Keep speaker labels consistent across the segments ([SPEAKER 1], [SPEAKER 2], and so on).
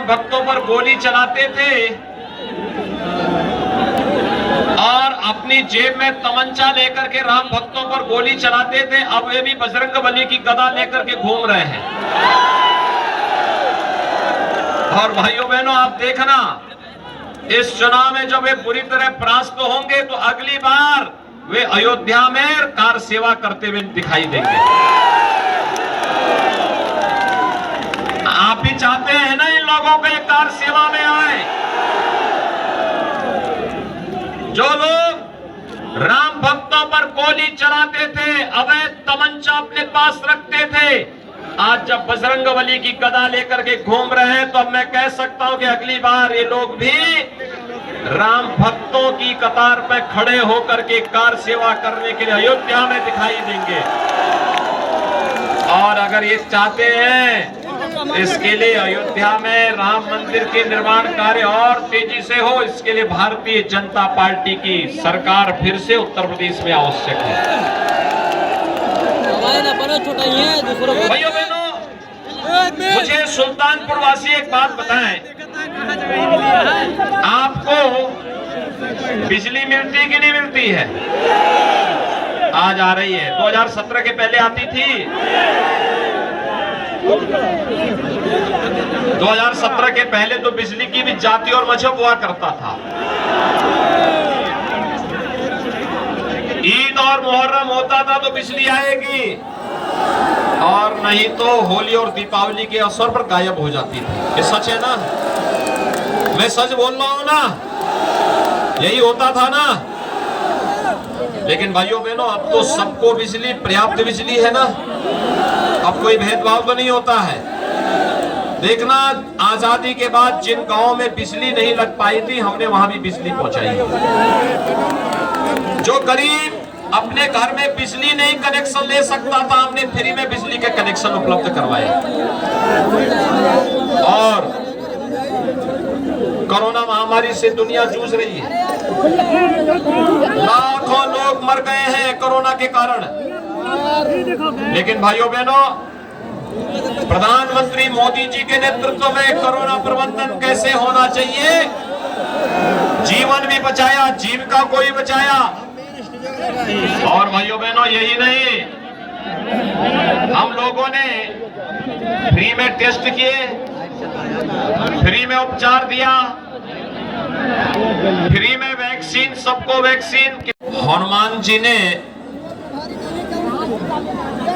[SPEAKER 1] भक्तों पर गोली चलाते थे और अपनी जेब में तमंचा लेकर के राम भक्तों पर गोली चलाते थे, अब वे भी बजरंगबली की गदा लेकर के घूम रहे हैं। और भाइयों बहनों, आप देखना, इस चुनाव में जब वे बुरी तरह परास्त होंगे तो अगली बार वे अयोध्या में कार सेवा करते हुए दिखाई देंगे। आप भी चाहते हैं ना इन लोगों को कार सेवा में आए? जो लोग राम भक्तों पर गोली चलाते थे, अवैध तमंचा अपने पास रखते थे, आज जब बजरंगबली की गदा लेकर के घूम रहे हैं तो अब मैं कह सकता हूं कि अगली बार ये लोग भी राम भक्तों की कतार पर खड़े होकर के कार सेवा करने के लिए अयोध्या में दिखाई देंगे। और अगर ये चाहते हैं इसके लिए अयोध्या में राम मंदिर के निर्माण कार्य और तेजी से हो, इसके लिए भारतीय जनता पार्टी की सरकार फिर से उत्तर प्रदेश में आवश्यक है। भाइयों बहनों, मुझे सुल्तानपुर वासी एक बात बताएं, आपको बिजली मिलती कि नहीं मिलती है? आज आ रही है, 2017 के पहले आती थी। 2017 के पहले तो बिजली की भी जाति और मजहब हुआ करता था। ईद और मुहर्रम होता था तो बिजली आएगी, और नहीं तो होली और दीपावली के अवसर पर गायब हो जाती थी। ये सच है ना? मैं सच बोल रहा हूं ना? यही होता था ना? लेकिन भाइयों बहनों, अब तो सबको बिजली, पर्याप्त बिजली है ना, अब कोई भेदभाव तो नहीं होता है। देखना, आजादी के बाद जिन गांवों में बिजली नहीं लग पाई थी, हमने वहां भी बिजली पहुंचाई। जो गरीब अपने घर में बिजली नहीं कनेक्शन ले सकता था, हमने फ्री में बिजली के कनेक्शन उपलब्ध करवाए। और कोरोना महामारी से दुनिया जूझ रही है, लाखों लोग मर गए हैं कोरोना के कारण। लेकिन भाइयों बहनों, प्रधानमंत्री मोदी जी के नेतृत्व में कोरोना प्रबंधन कैसे होना चाहिए, जीवन भी बचाया, जीविका को भी बचाया। और भाइयों बहनों, यही नहीं, हम लोगों ने फ्री में टेस्ट किए, फ्री में उपचार दिया, फ्री में वैक्सीन, सबको वैक्सीन। हनुमान जी ने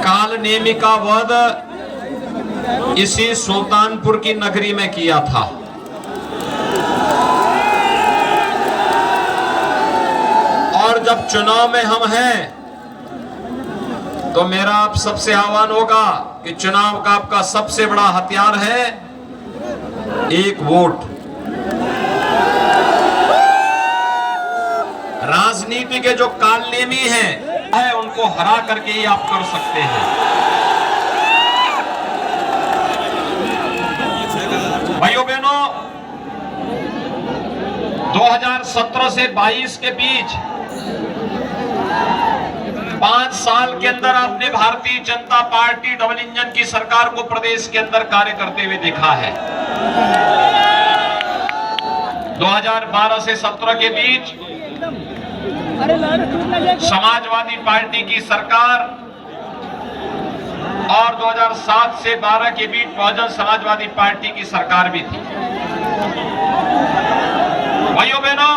[SPEAKER 1] काल नेमी का वध इसी सुल्तानपुर की नगरी में किया था। और जब चुनाव में हम हैं तो मेरा आप सबसे आह्वान होगा कि चुनाव का आपका सबसे बड़ा हथियार है एक वोट। राजनीति के जो कालनेमी हैं, उनको हरा करके ही आप कर सकते हैं। भाइयों बहनों, 2017 से 22 के बीच 5 साल के अंदर आपने Bharatiya Janata party double engine की सरकार को प्रदेश के अंदर कार्य करते हुए देखा है। 2012 से 17 के बीच समाजवादी पार्टी की सरकार और 2007 से 12 के बीच बहुजन समाजवादी पार्टी की सरकार भी थी। भाइयों बहनों,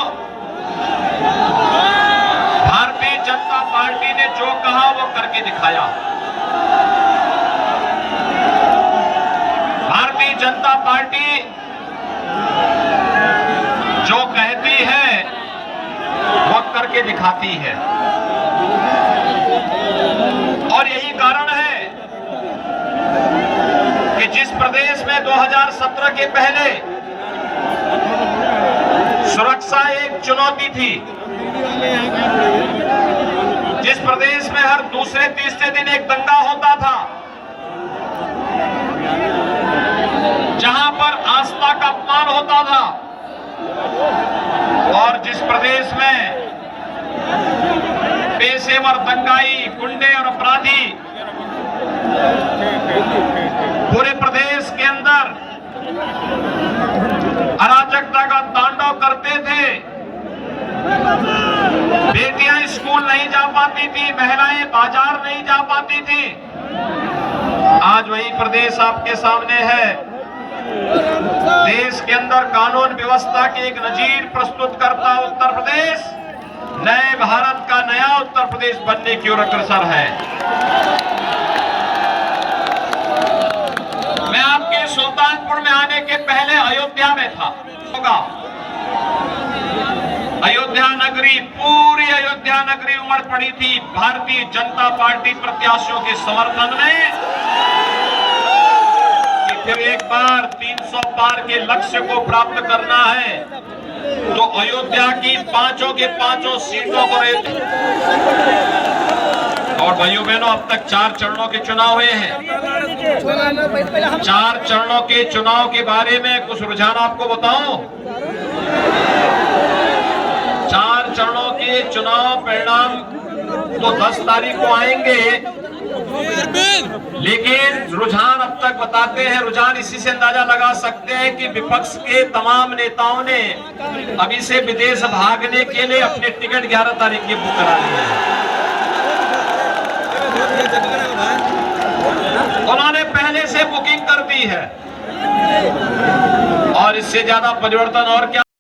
[SPEAKER 1] भारतीय जनता पार्टी ने जो कहा वो करके दिखाया। भारतीय जनता पार्टी जो कहती है वो करके दिखाती है, और यही कारण है कि जिस प्रदेश में 2017 के पहले सुरक्षा एक चुनौती थी, जिस प्रदेश में हर दूसरे तीसरे दिन एक दंगा होता था, जहां पर आस्था का अपमान होता था, और जिस प्रदेश में पेशेवर दंगाई, गुंडे और अपराधी पूरे प्रदेश के अंदर बेटियां स्कूल नहीं जा पाती थी, महिलाएं बाजार नहीं जा पाती थी। आज वही प्रदेश आपके सामने है। देश के अंदर कानून व्यवस्था की एक नजीर प्रस्तुत करता उत्तर प्रदेश नए भारत का नया उत्तर प्रदेश बनने की ओर अग्रसर है। मैं आपके सुल्तानपुर में आने के पहले अयोध्या में था। अयोध्या नगरी, पूरी अयोध्या नगरी उमड़ पड़ी थी भारतीय जनता पार्टी प्रत्याशियों के समर्थन में कि फिर एक बार 300 पार के लक्ष्य को प्राप्त करना है तो अयोध्या की पांचों के पांचों सीटों को और भाइयों बहनों, अब तक 4 चरणों के चुनाव हुए हैं। 4 चरणों के चुनाव के बारे में कुछ रुझान आपको बताऊं। 4 चरणों के चुनाव परिणाम तो 10 तारीख को आएंगे, लेकिन रुझान अब तक बताते हैं। रुझान इसी से अंदाजा लगा सकते हैं कि विपक्ष के तमाम नेताओं ने अभी से विदेश भागने के लिए अपने टिकट 11 तारीख की बुक करा लिए हैं। उन्होंने पहले से बुकिंग कर दी है और इससे ज्यादा परिवर्तन और क्या